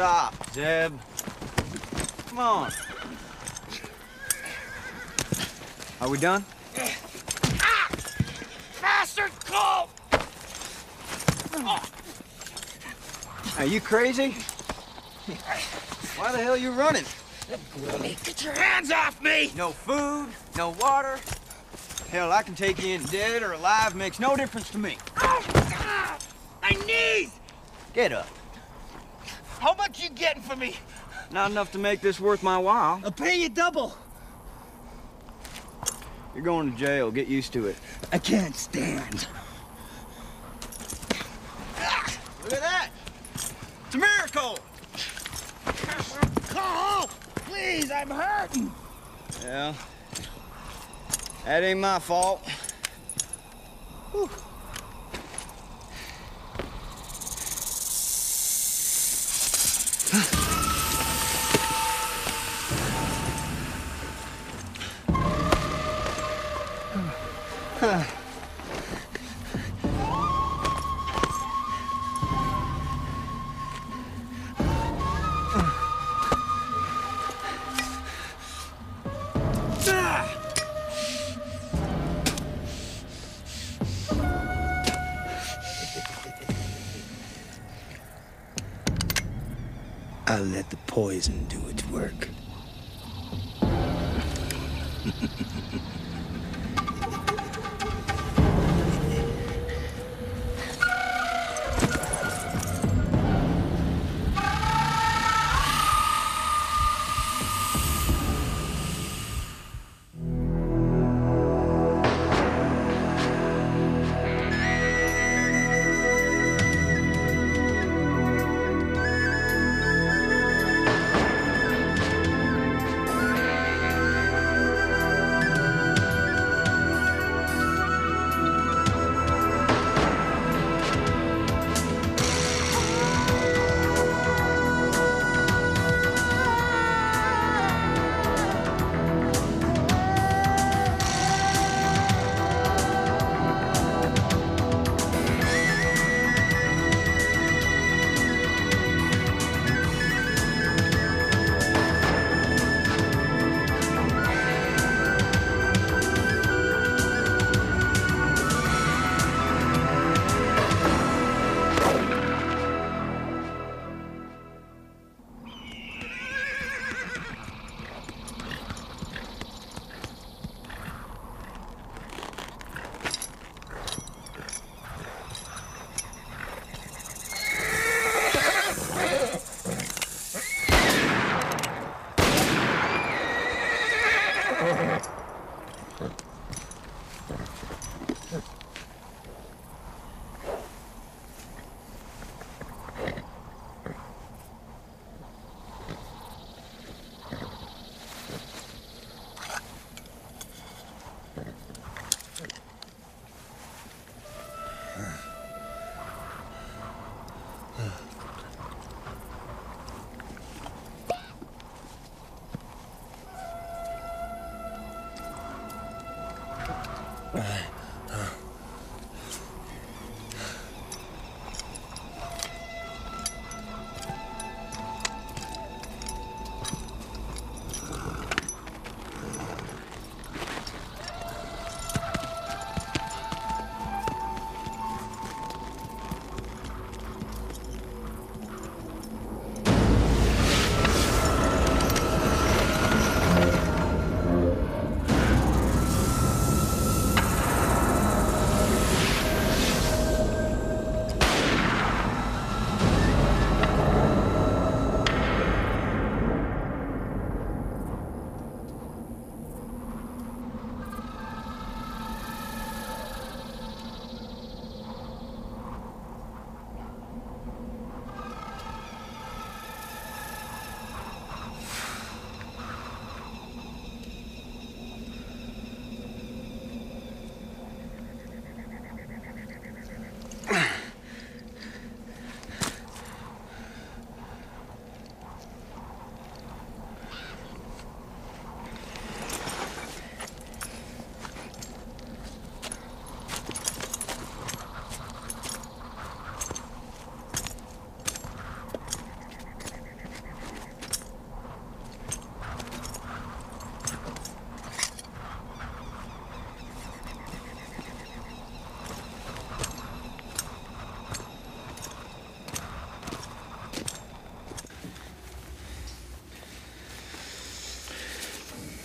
Stop, Zeb. Come on. Are we done? Ah! Bastard, Cole! Oh. Are you crazy? Why the hell are you running? Get your hands off me! No food, no water. Hell, I can take you in dead or alive, makes no difference to me. Ah! My knees! Get up. How much you getting for me? Not enough to make this worth my while. I'll pay you double. You're going to jail. Get used to it. I can't stand. Look at that. It's a miracle. Cole, please, I'm hurting. Yeah. That ain't my fault. Whew. I'll let the poison do its work.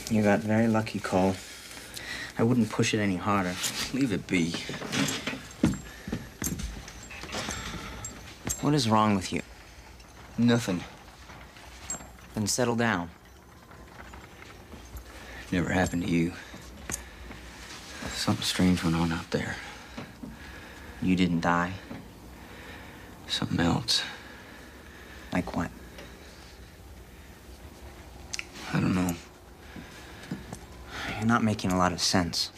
You got very lucky, Cole. I wouldn't push it any harder. Leave it be. What is wrong with you? Nothing. Then settle down. Never happened to you. Something strange went on out there. You didn't die? Something else. Like what? I don't know. You're not making a lot of sense.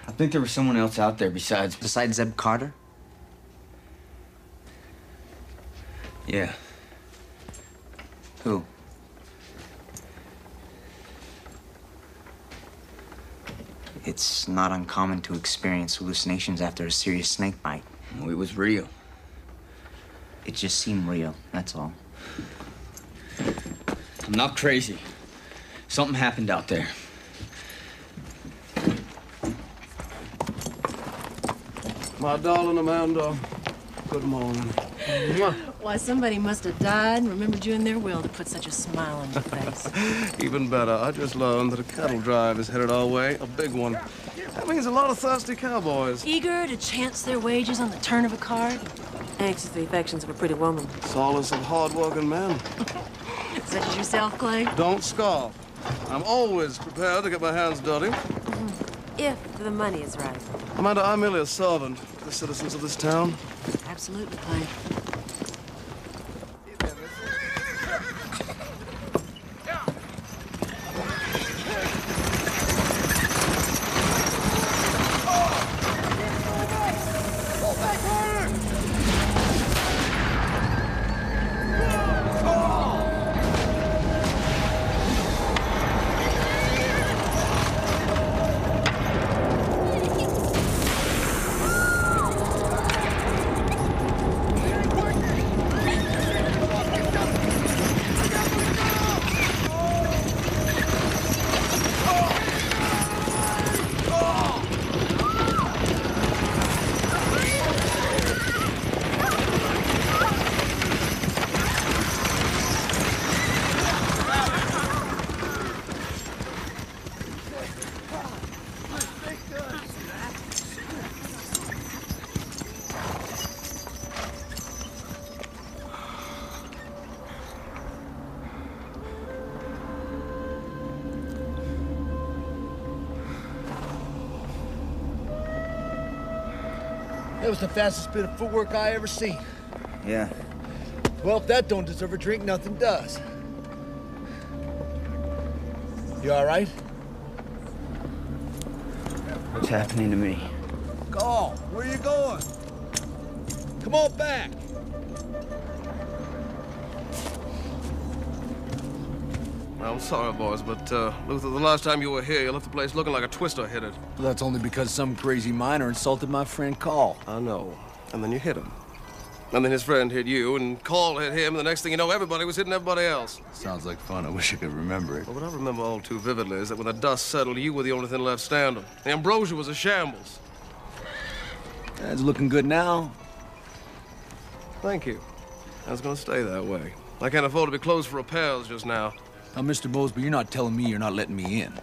I think there was someone else out there besides... Besides Zeb Carter? Yeah. Who? It's not uncommon to experience hallucinations after a serious snake bite. Well, it was real. It just seemed real, that's all. I'm not crazy. Something happened out there. My darling Amanda, good morning. Why, somebody must have died and remembered you in their will to put such a smile on your face. Even better, I just learned that a cattle drive is headed our way, a big one. That means a lot of thirsty cowboys. Eager to chance their wages on the turn of a card, anxious for the affections of a pretty woman. Solace of hard-working men. Such as yourself, Clay. Don't scoff. I'm always prepared to get my hands dirty. If the money is right. Amanda, I'm merely a servant to the citizens of this town. Absolutely, Clay. That was the fastest bit of footwork I ever seen. Yeah. Well, if that don't deserve a drink, nothing does. You all right? What's happening to me? Go on. Where you going? Come on back. I'm sorry, boys, but, Luther, the last time you were here, you left the place looking like a twister hit it. Well, that's only because some crazy miner insulted my friend Carl. I know. And then you hit him. And then his friend hit you, and Carl hit him, and the next thing you know, everybody was hitting everybody else. Sounds like fun. I wish I could remember it. But what I remember all too vividly is that when the dust settled, you were the only thing left standing. The ambrosia was a shambles. That's looking good now. Thank you. That's gonna stay that way. I can't afford to be closed for repairs just now. Now, Mr. Mosby, you're not telling me you're not letting me in.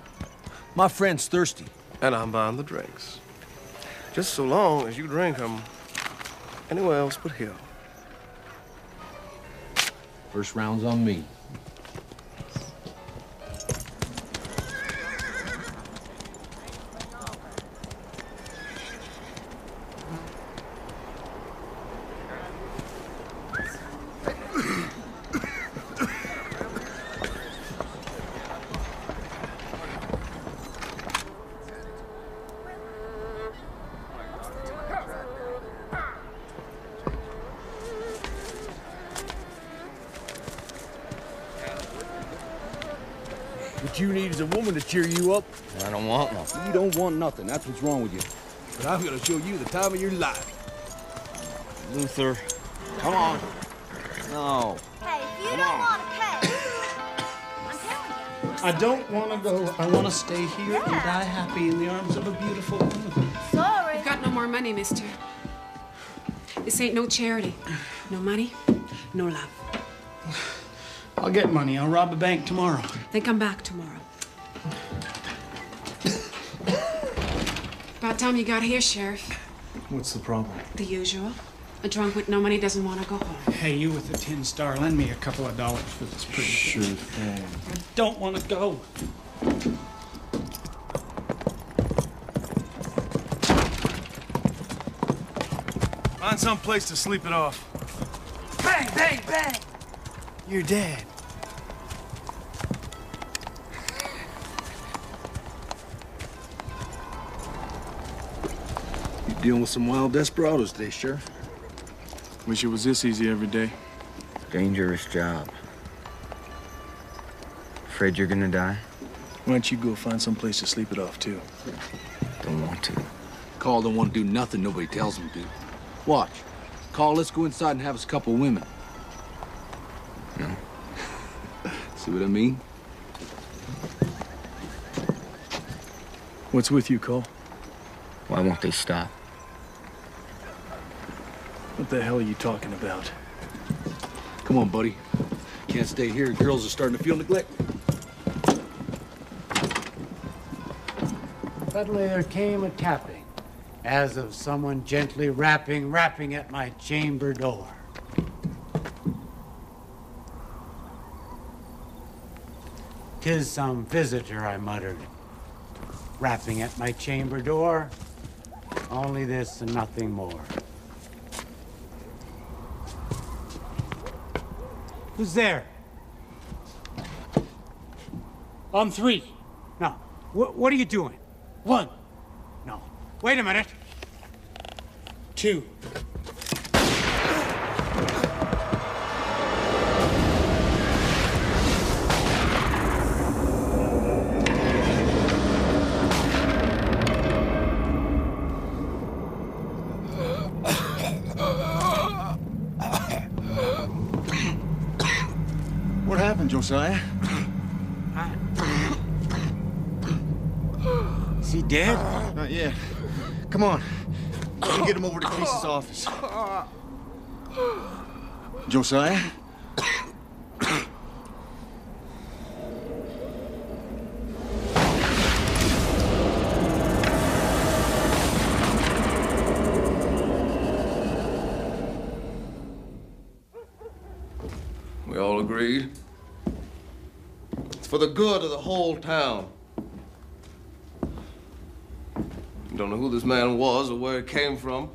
My friend's thirsty. And I'm buying the drinks. Just so long as you drink them anywhere else but here. First round's on me. What you need is a woman to cheer you up. I don't want one. You don't want nothing. That's what's wrong with you. But I'm gonna show you the time of your life. Luther, come on. No. Hey, if you don't want to pay, I'm telling you. I don't want to go. I want to stay here and die happy in the arms of a beautiful woman. Sorry. You've got no more money, mister. This ain't no charity. No money, no love. I'll get money. I'll rob a bank tomorrow. Then come back tomorrow. About time you got here, Sheriff. What's the problem? The usual. A drunk with no money doesn't want to go home. Hey, you with the tin star, lend me a couple of dollars for this pretty. Sure thing. I don't want to go. Find some place to sleep it off. Bang, bang, bang! You're dead. You dealing with some wild desperados today, Sheriff? Wish it was this easy every day. Dangerous job. Afraid you're gonna die? Why don't you go find some place to sleep it off, too? Don't want to. Carl don't want to do nothing nobody tells him to. Watch. Carl, let's go inside and have us a couple women. No. See what I mean? What's with you, Cole? Why won't they stop? What the hell are you talking about? Come on, buddy. Can't stay here. Girls are starting to feel neglected. Suddenly there came a tapping, as of someone gently rapping at my chamber door. "'Tis some visitor," I muttered. "Rapping at my chamber door. Only this and nothing more." "Who's there?" On three. "No. What are you doing?" One. "No. Wait a minute." Two. What happened, Josiah? Is he dead? Not yet. Come on. Let me get him over to Case's office. Josiah? We all agreed? It's for the good of the whole town. You don't know who this man was or where he came from.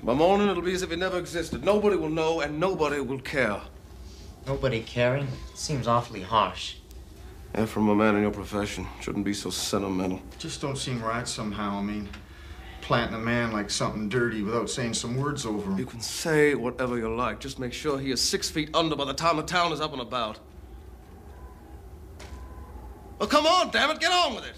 By morning, it'll be as if he never existed. Nobody will know, and nobody will care. Nobody caring? Seems awfully harsh. And from a man in your profession, shouldn't be so sentimental. Just don't seem right somehow. I mean, planting a man like something dirty without saying some words over him. You can say whatever you like. Just make sure he is 6 feet under by the time the town is up and about. Well, come on, damn it, get on with it.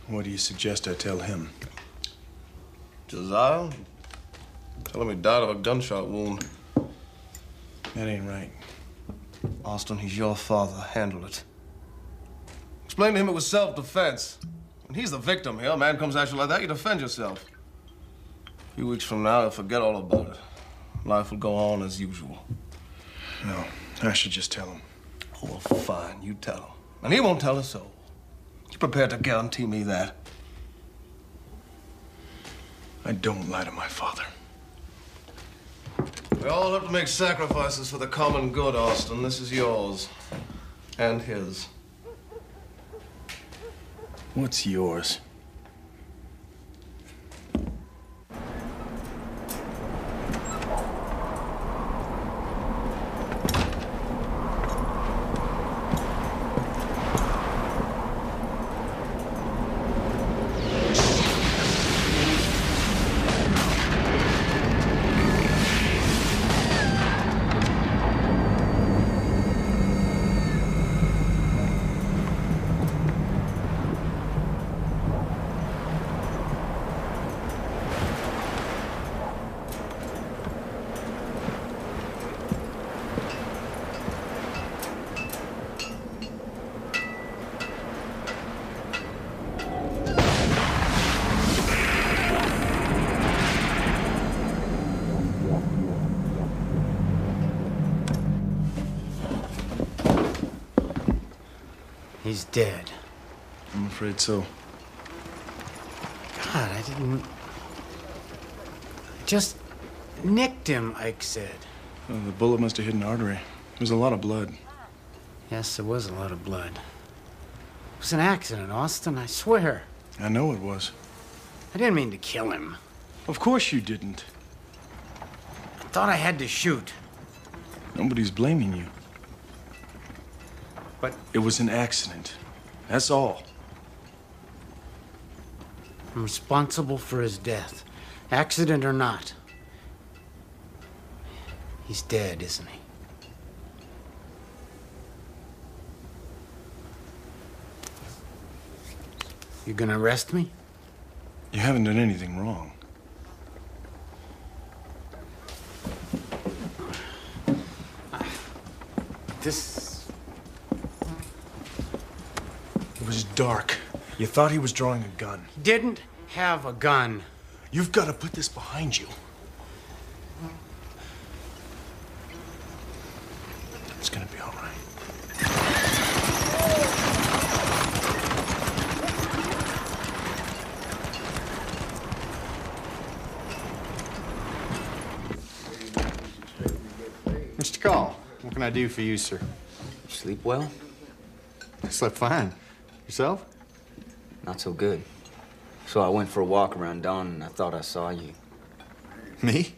What do you suggest I tell him? Josiah? Tell him he died of a gunshot wound. That ain't right. Austin, he's your father. Handle it. Explain to him it was self-defense. When he's the victim here, a man comes at you like that, you defend yourself. A few weeks from now, he'll forget all about it. Life will go on as usual. No, I should just tell him. Oh, well, fine. You tell him. And he won't tell a soul. You prepared to guarantee me that? I don't lie to my father. We all have to make sacrifices for the common good, Austin. This is yours. And his. What's yours? He's dead. I'm afraid so. God, I didn't... Just nicked him, Ike said. Oh, the bullet must have hit an artery. There was a lot of blood. Yes, there was a lot of blood. It was an accident, Austin, I swear. I know it was. I didn't mean to kill him. Of course you didn't. I thought I had to shoot. Nobody's blaming you. But it was an accident. That's all. I'm responsible for his death. Accident or not. He's dead, isn't he? You gonna arrest me? You haven't done anything wrong. This... It was dark. You thought he was drawing a gun. He didn't have a gun. You've got to put this behind you. It's gonna be all right. Mr. Call, what can I do for you, sir? Sleep well? I slept fine. Yourself? Not so good. So I went for a walk around dawn and I thought I saw you. Me?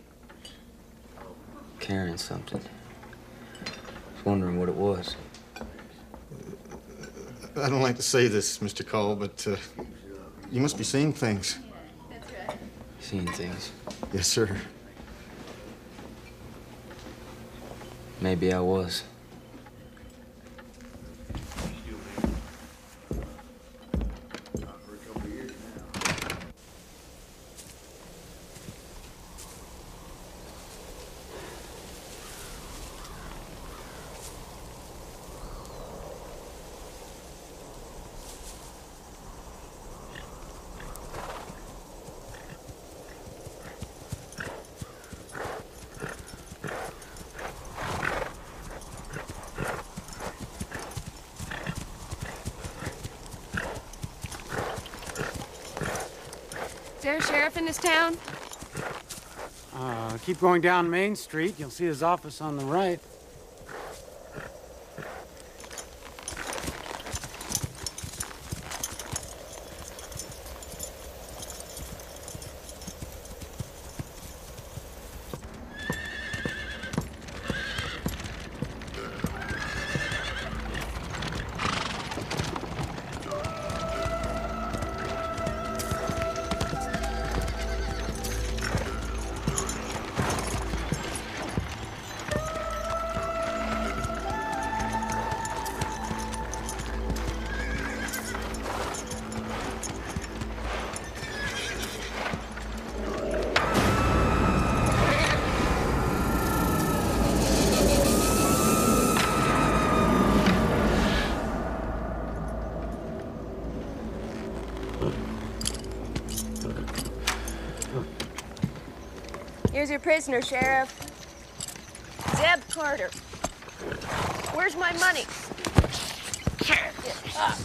Carrying something. Was wondering what it was. I don't like to say this, Mr. Cole, but you must be seeing things. Seeing things? Yes, sir. Maybe I was. Is there a sheriff in this town? Keep going down Main Street. You'll see his office on the right. Here's your prisoner, Sheriff. Zeb Carter. Where's my money? Get up.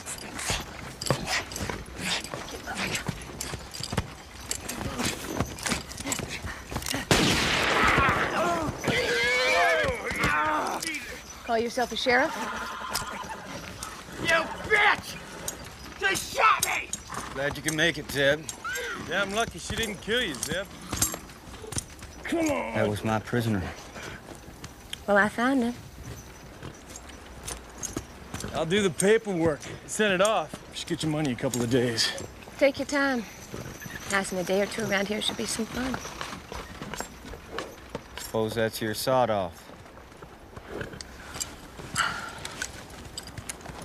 Call yourself a sheriff? You bitch! She shot me! Glad you can make it, Zeb. Damn lucky she didn't kill you, Zeb. Come on. That was my prisoner. Well, I found him. I'll do the paperwork. Send it off. Just get your money a couple of days. Take your time. Passing a day or two around here should be some fun. Suppose that's your sawed-off.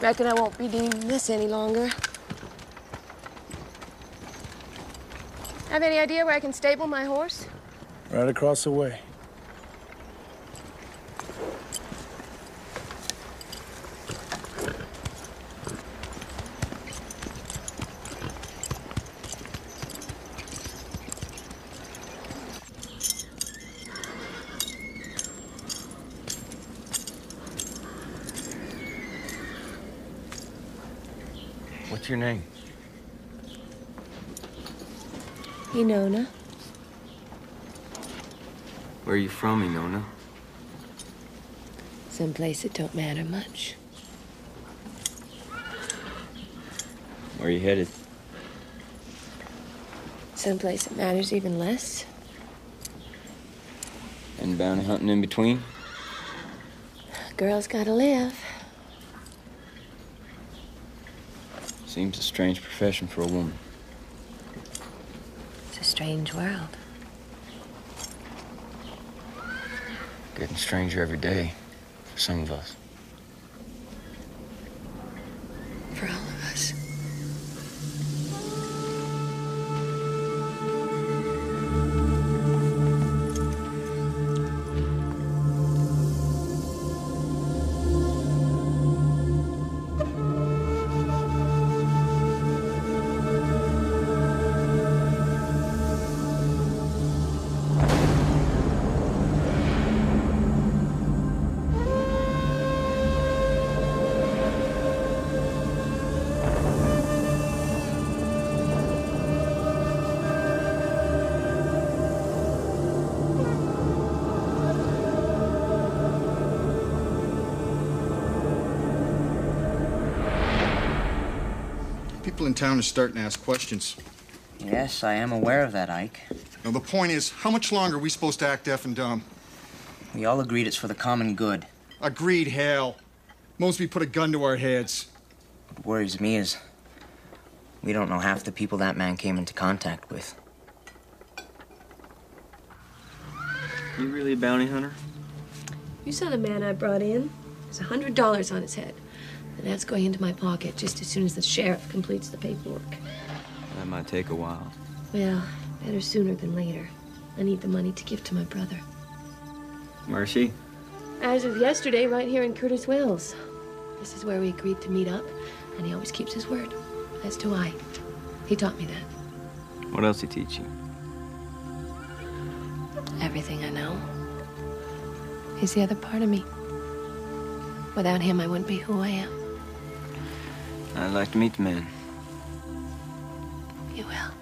Reckon I won't be needing this any longer. Have any idea where I can stable my horse? Right across the way. What's your name? Enona. Where are you from, Enona? Someplace that don't matter much. Where are you headed? Someplace that matters even less. And bounty hunting in between? Girls gotta live. Seems a strange profession for a woman. It's a strange world. Getting stranger every day for some of us. For all of us. People in town are starting to ask questions. Yes, I am aware of that, Ike. Now, the point is, how much longer are we supposed to act deaf and dumb? We all agreed it's for the common good. Agreed, hell. Most we put a gun to our heads. What worries me is we don't know half the people that man came into contact with. You really a bounty hunter? You saw the man I brought in. There's $100 on his head. And that's going into my pocket just as soon as the sheriff completes the paperwork. That might take a while. Well, better sooner than later. I need the money to give to my brother. Where's he? As of yesterday, right here in Curtis Wells. This is where we agreed to meet up, and he always keeps his word. As do I. He taught me that. What else he teach you? Everything I know. He's the other part of me. Without him, I wouldn't be who I am. I'd like to meet the man. You will.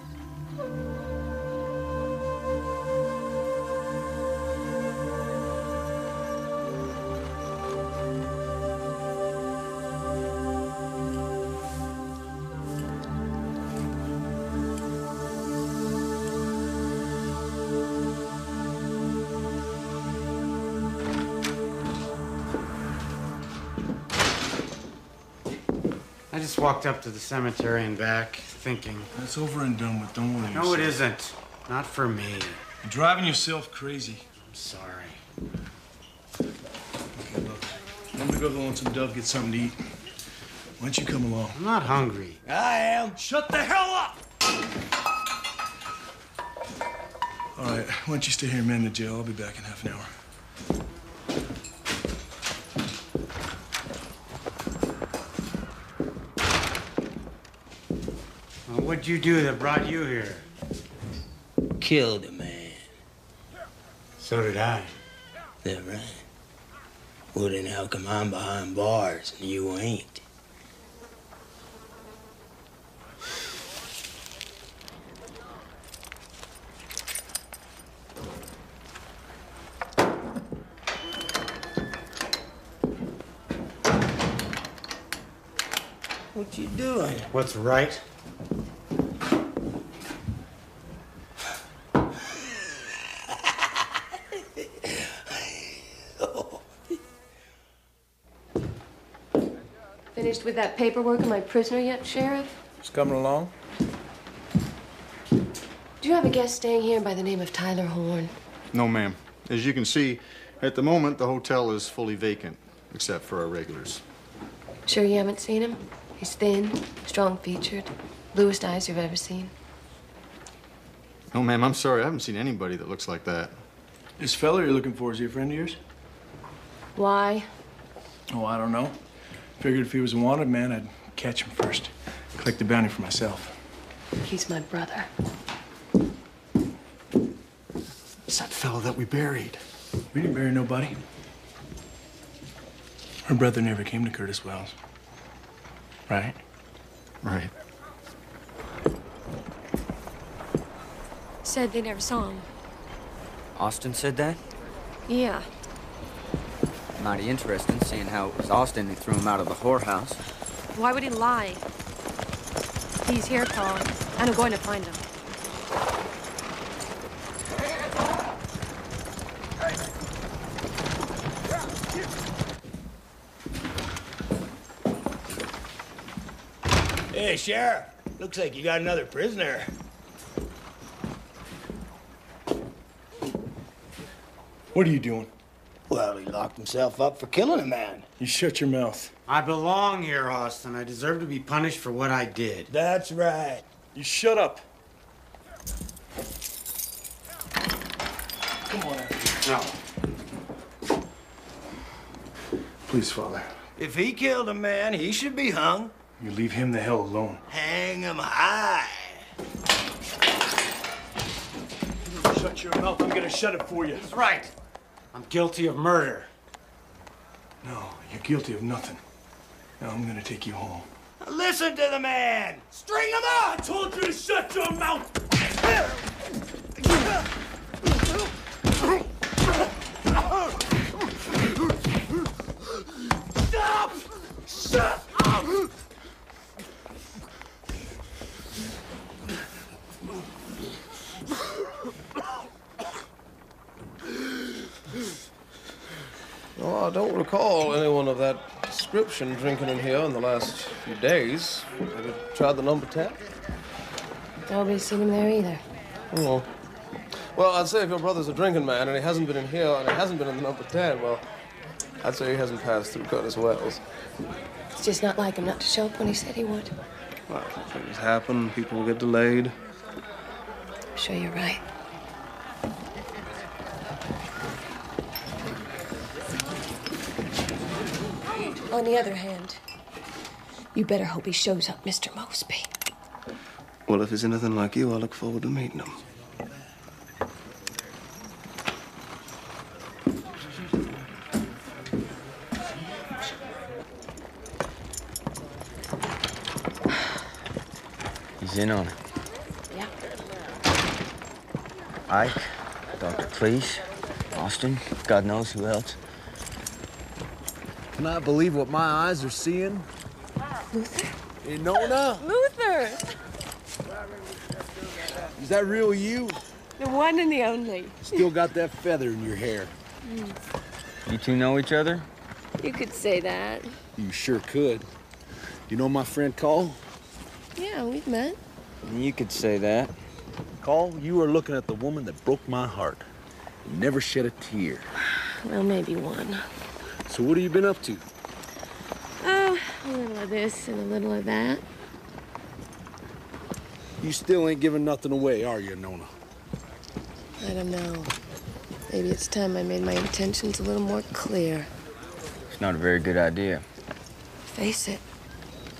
I just walked up to the cemetery and back, thinking. That's over and done with. Don't worry. No, it isn't. Not for me. You're driving yourself crazy. I'm sorry. Okay, look. I'm gonna go to the Lonesome Dove, get something to eat. Why don't you come along? I'm not hungry. I am. Shut the hell up! All right, why don't you stay here and man the jail? I'll be back in half an hour. What'd you do that brought you here? Killed a man. So did I. That right? Well, then how come I'm behind bars and you ain't? What you doing? What's right? Finished with that paperwork on my prisoner yet, Sheriff? It's coming along. Do you have a guest staying here by the name of Tyler Horn? No, ma'am. As you can see, at the moment, the hotel is fully vacant, except for our regulars. Sure you haven't seen him? He's thin, strong-featured, bluest eyes you've ever seen. No, ma'am, I'm sorry. I haven't seen anybody that looks like that. This fella you're looking for, is he a friend of yours? Why? Oh, I don't know. Figured if he was a wanted man, I'd catch him first. Collect the bounty for myself. He's my brother. It's that fellow that we buried. We didn't bury nobody. Her brother never came to Curtis Wells. Right? Right. Said they never saw him. Austin said that? Yeah. Mighty interesting, seeing how it was Austin who threw him out of the whorehouse. Why would he lie? He's here, Paul, and I'm going to find him. Hey, Sheriff. Looks like you got another prisoner. What are you doing? Well, he locked himself up for killing a man. You shut your mouth. I belong here, Austin. I deserve to be punished for what I did. That's right. You shut up. Come on, No. please, Father. If he killed a man, he should be hung. You leave him the hell alone. Hang him high. Shut your mouth. I'm gonna shut it for you. He's right. I'm guilty of murder. No, you're guilty of nothing. Now I'm gonna take you home. Listen to the man. String him up. I told you to shut your mouth. Stop! Shut up! Well, I don't recall anyone of that description drinking in here in the last few days. Have you tried the number 10? Nobody's seen him there either. Oh. Well, I'd say if your brother's a drinking man and he hasn't been in here and he hasn't been in the number 10, well, I'd say he hasn't passed through Curtis Wells. It's just not like him not to show up when he said he would. Well, things happen, people get delayed. I'm sure you're right. On the other hand, you better hope he shows up, Mr. Mosby. Well, if he's anything like you, I look forward to meeting him. He's in on it. Yeah. Ike, Dr. Cleese, Austin, God knows who else. Cannot believe what my eyes are seeing. Luther? Hey, Nona, Luther! is that real you? The one and the only. Still got that feather in your hair. You two know each other? You could say that. You sure could. You know my friend Cole? Yeah, we've met. You could say that. Cole, you are looking at the woman that broke my heart. And never shed a tear. Well, maybe one. So what have you been up to? Oh, a little of this and a little of that. You still ain't giving nothing away, are you, Nona? I don't know. Maybe it's time I made my intentions a little more clear. It's not a very good idea. Face it,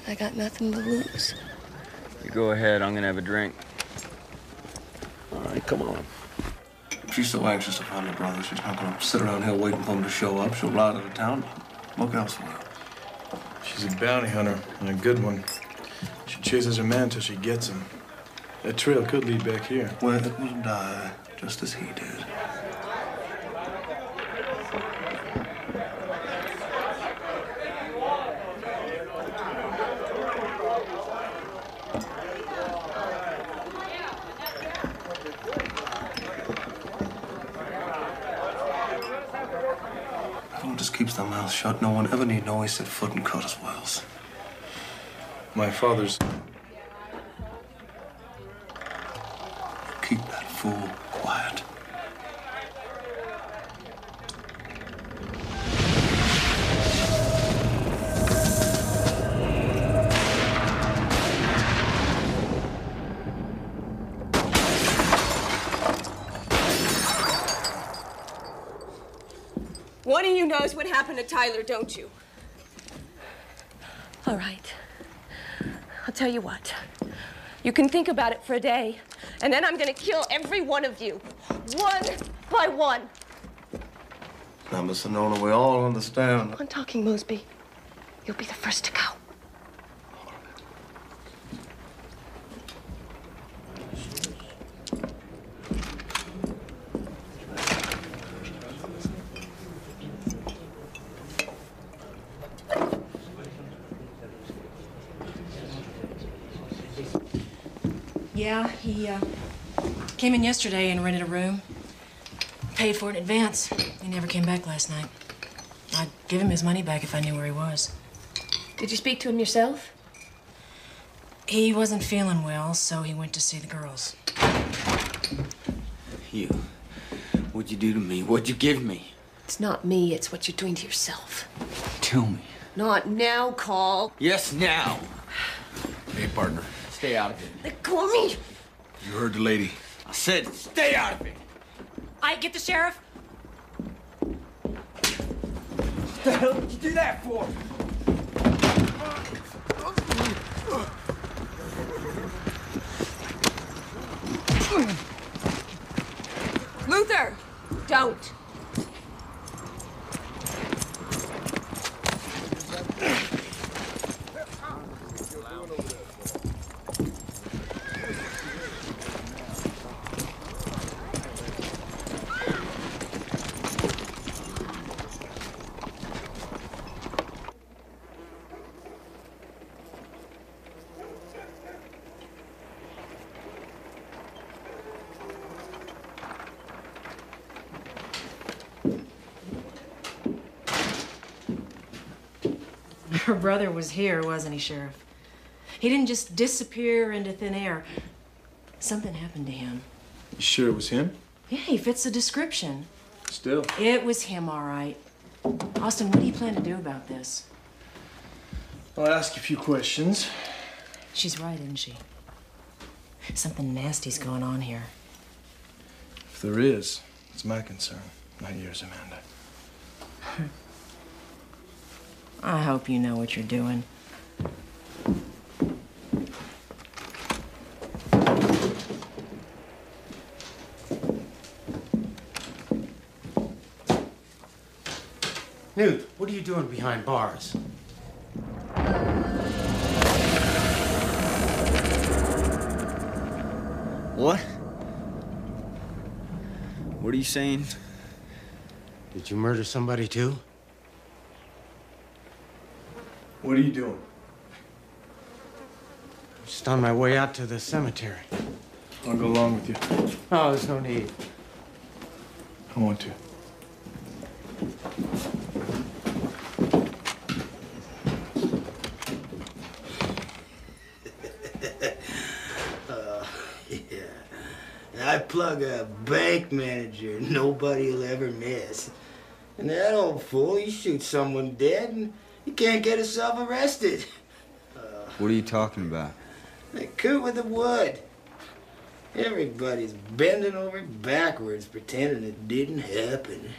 I got nothing to lose. You go ahead, I'm gonna have a drink. All right, come on. She's so anxious to find her brother, she's not gonna sit around here waiting for him to show up. She'll ride out of town. Look elsewhere. She's a bounty hunter, and a good one. She chases her man till she gets him. That trail could lead back here. Well, it will die just as he did. Everyone just keeps their mouths shut. No one ever need know he set foot in Curtis Wells. My father's... Keep that fool quiet. One of you knows what happened to Tyler, don't you? All right. I'll tell you what. You can think about it for a day, and then I'm gonna kill every one of you, one by one. Now, Miss Sonona, we all understand. I'm talking, Mosby. You'll be the first to go. Yeah, he came in yesterday and rented a room. Paid for it in advance. He never came back last night. I'd give him his money back if I knew where he was. Did you speak to him yourself? He wasn't feeling well, so he went to see the girls. You. What'd you do to me? What'd you give me? It's not me, it's what you're doing to yourself. Tell me. Not now, Call. Yes, now. Hey, partner. Stay out of it. Let go of me. You heard the lady. I said stay out of it. I get the sheriff. What the hell did you do that for? Luther, don't. Her brother was here, wasn't he, Sheriff? He didn't just disappear into thin air. Something happened to him. You sure it was him? Yeah, he fits the description. Still. It was him, all right. Austin, what do you plan to do about this? I'll ask you a few questions. She's right, isn't she? Something nasty's going on here. If there is, it's my concern, not yours, Amanda. I hope you know what you're doing. Newt, what are you doing behind bars? What? What are you saying? Did you murder somebody too? What are you doing? Just on my way out to the cemetery. I'll go along with you. Oh, there's no need. I want to. Yeah. And I plug a bank manager nobody'll ever miss. And that old fool, he shoots someone dead and he can't get himself arrested. What are you talking about? The coot with the wood. Everybody's bending over backwards pretending it didn't happen.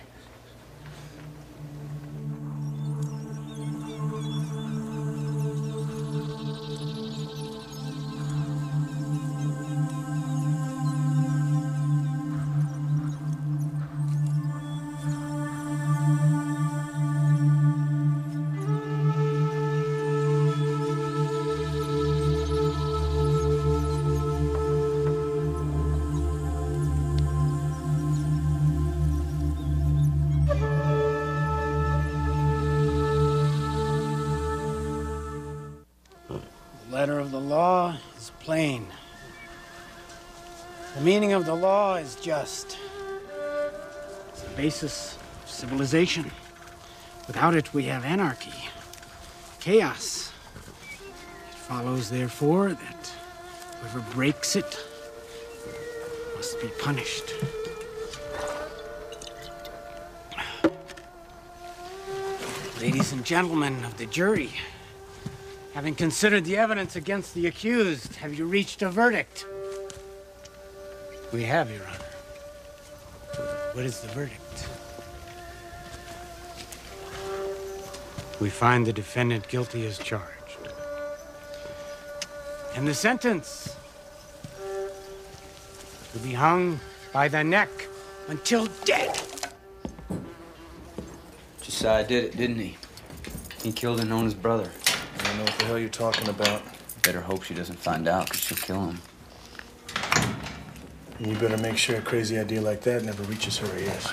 The letter of the law is plain. The meaning of the law is just. It's the basis of civilization. Without it, we have anarchy, chaos. It follows, therefore, that whoever breaks it must be punished. Ladies and gentlemen of the jury, having considered the evidence against the accused, have you reached a verdict? We have, Your Honor. What is the verdict? We find the defendant guilty as charged. And the sentence to be hung by the neck until dead. Josiah did it, didn't he? He killed Nona's brother. I don't know what the hell you're talking about. Better hope she doesn't find out, because she'll kill him. And you better make sure a crazy idea like that never reaches her ears.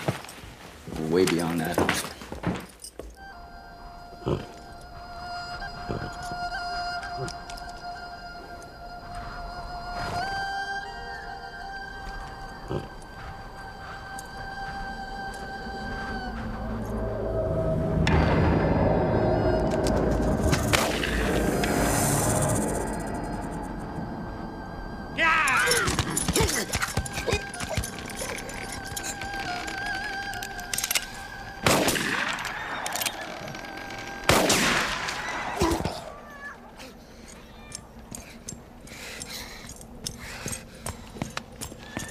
We're way beyond that.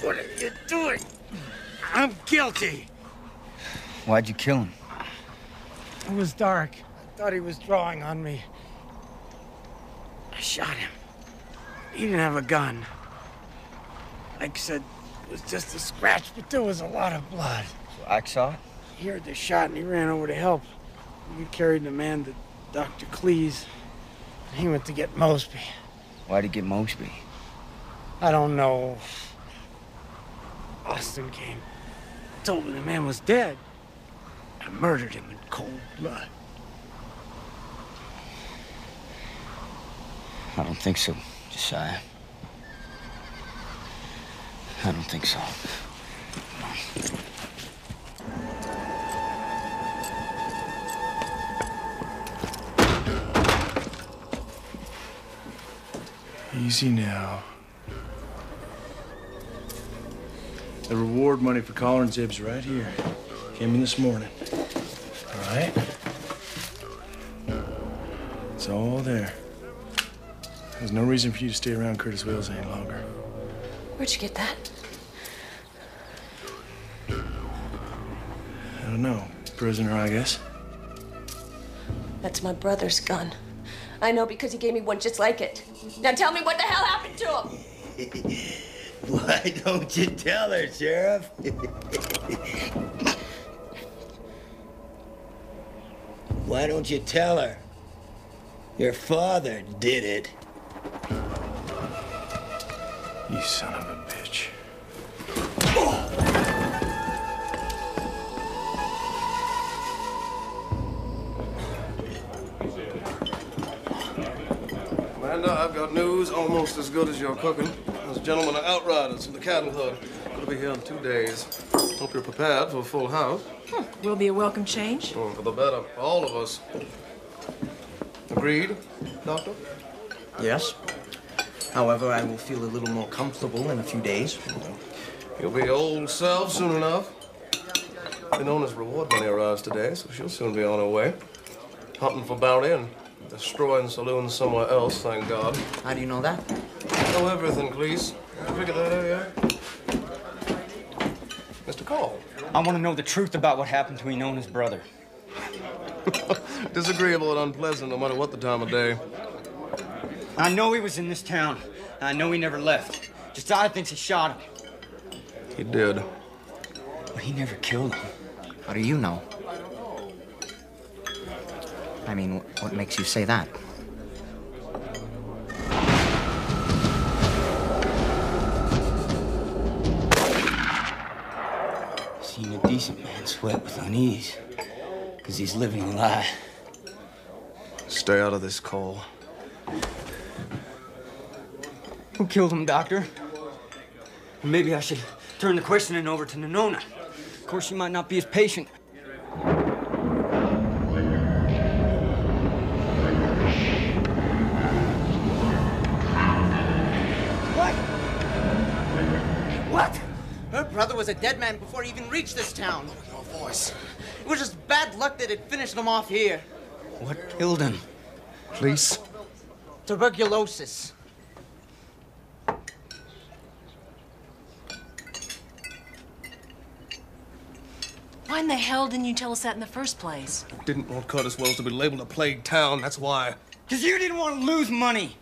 What are you doing? I'm guilty. Why'd you kill him? It was dark. I thought he was drawing on me. I shot him. He didn't have a gun. Ike said it was just a scratch, but there was a lot of blood. So Ike saw it? He heard the shot and he ran over to help. We carried the man to Dr. Cleese. He went to get Mosby. Why'd he get Mosby? I don't know. Austin came, told me the man was dead. I murdered him in cold blood. I don't think so, Josiah. I don't think so. Easy now. The reward money for collaring Zib's right here. Came in this morning. All right? It's all there. There's no reason for you to stay around Curtis Wills any longer. Where'd you get that? I don't know. Prisoner, I guess. That's my brother's gun. I know because he gave me one just like it. Now tell me what the hell happened to him. Why don't you tell her, Sheriff? Why don't you tell her? Your father did it. You son of a bitch. Amanda, I've got news almost as good as you're cooking. Those gentlemen are outriders from the cattle hood. Gonna be here in 2 days. Hope you're prepared for a full house. Will be a welcome change. Oh, for the better, for all of us. Agreed, Doctor? Yes. However, I will feel a little more comfortable in a few days. You'll be your old self soon enough. The Nona's reward money arrives today, so she'll soon be on her way. Hunting for bounty and destroying saloons somewhere else, thank God. How do you know that? Know everything, Cleese. You figured that out, yeah? Mr. Cole. I want to know the truth about what happened to Enona's brother. Disagreeable and unpleasant, no matter what the time of day. I know he was in this town, and I know he never left. Josiah thinks he shot him. He did. But he never killed him. How do you know? I mean, what makes you say that? Seen a decent man sweat with unease, because he's living a lie. Stay out of this, Cole. Who killed him, Doctor? Maybe I should turn the questioning over to Nonona. Of course, she might not be as patient. What? Her brother was a dead man before he even reached this town. Your voice. It was just bad luck that it finished him off here. What killed him? Please. Tuberculosis. Why in the hell didn't you tell us that in the first place? Didn't want Curtis Wells to be labeled a plague town, that's why. Because you didn't want to lose money.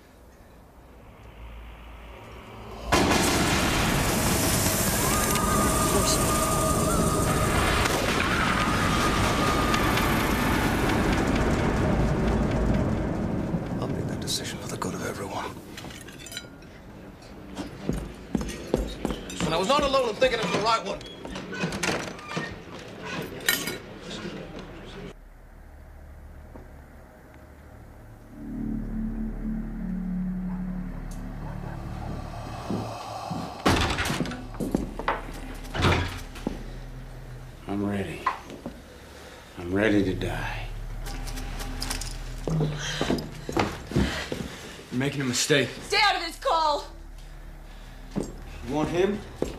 I'll make that decision for the good of everyone. And I was not alone in thinking it was the right one. ready to die. You're making a mistake. Stay out of this, Cole! You want him? You're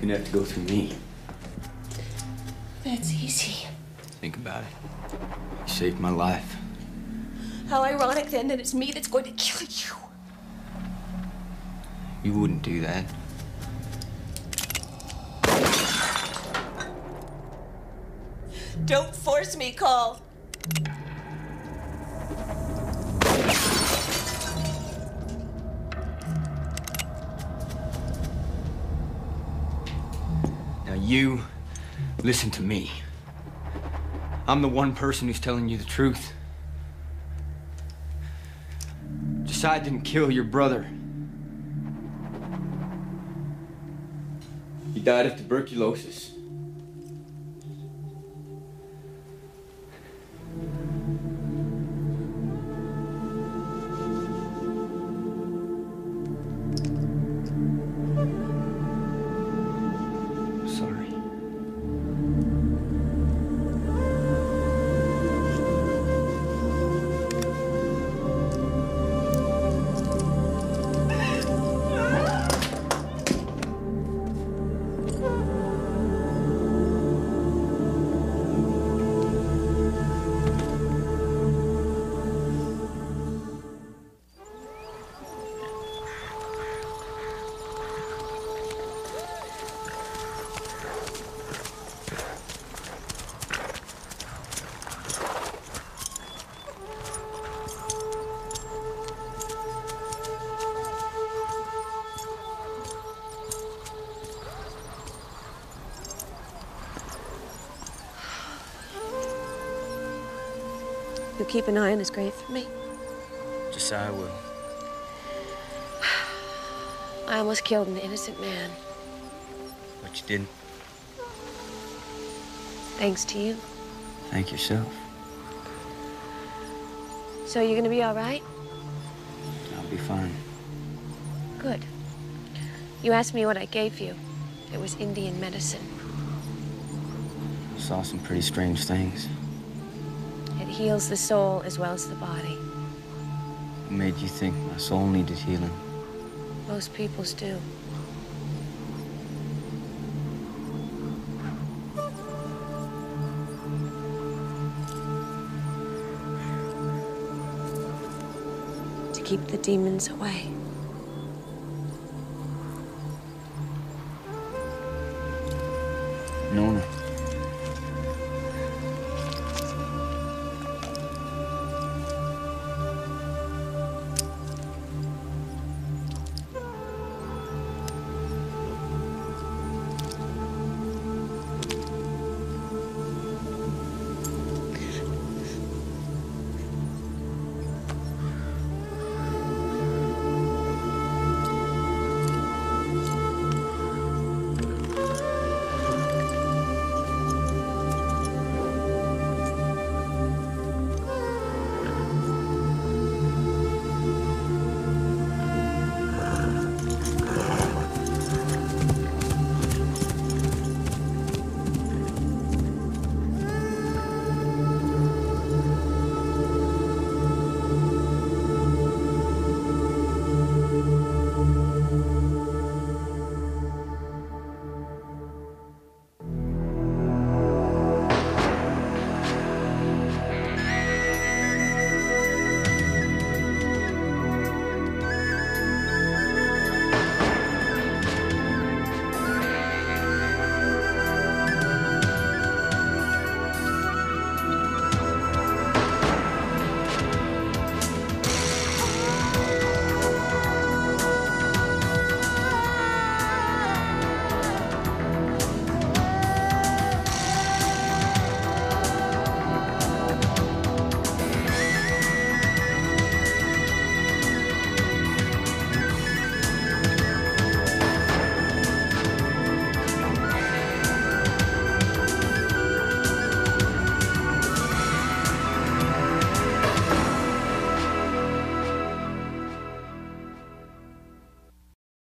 gonna have to go through me. That's easy. Think about it. You saved my life. How ironic, then, that it's me that's going to kill you. You wouldn't do that. Don't force me, Cole. Now you listen to me. I'm the one person who's telling you the truth. Josiah didn't kill your brother. He died of tuberculosis. Sorry. You keep an eye on his grave for me? Josiah will. I almost killed an innocent man. But you didn't. Thanks to you. Thank yourself. So you're gonna be all right? I'll be fine. Good. You asked me what I gave you. It was Indian medicine. I saw some pretty strange things. It heals the soul as well as the body. What made you think my soul needed healing? Most people's do. To keep the demons away. Nona.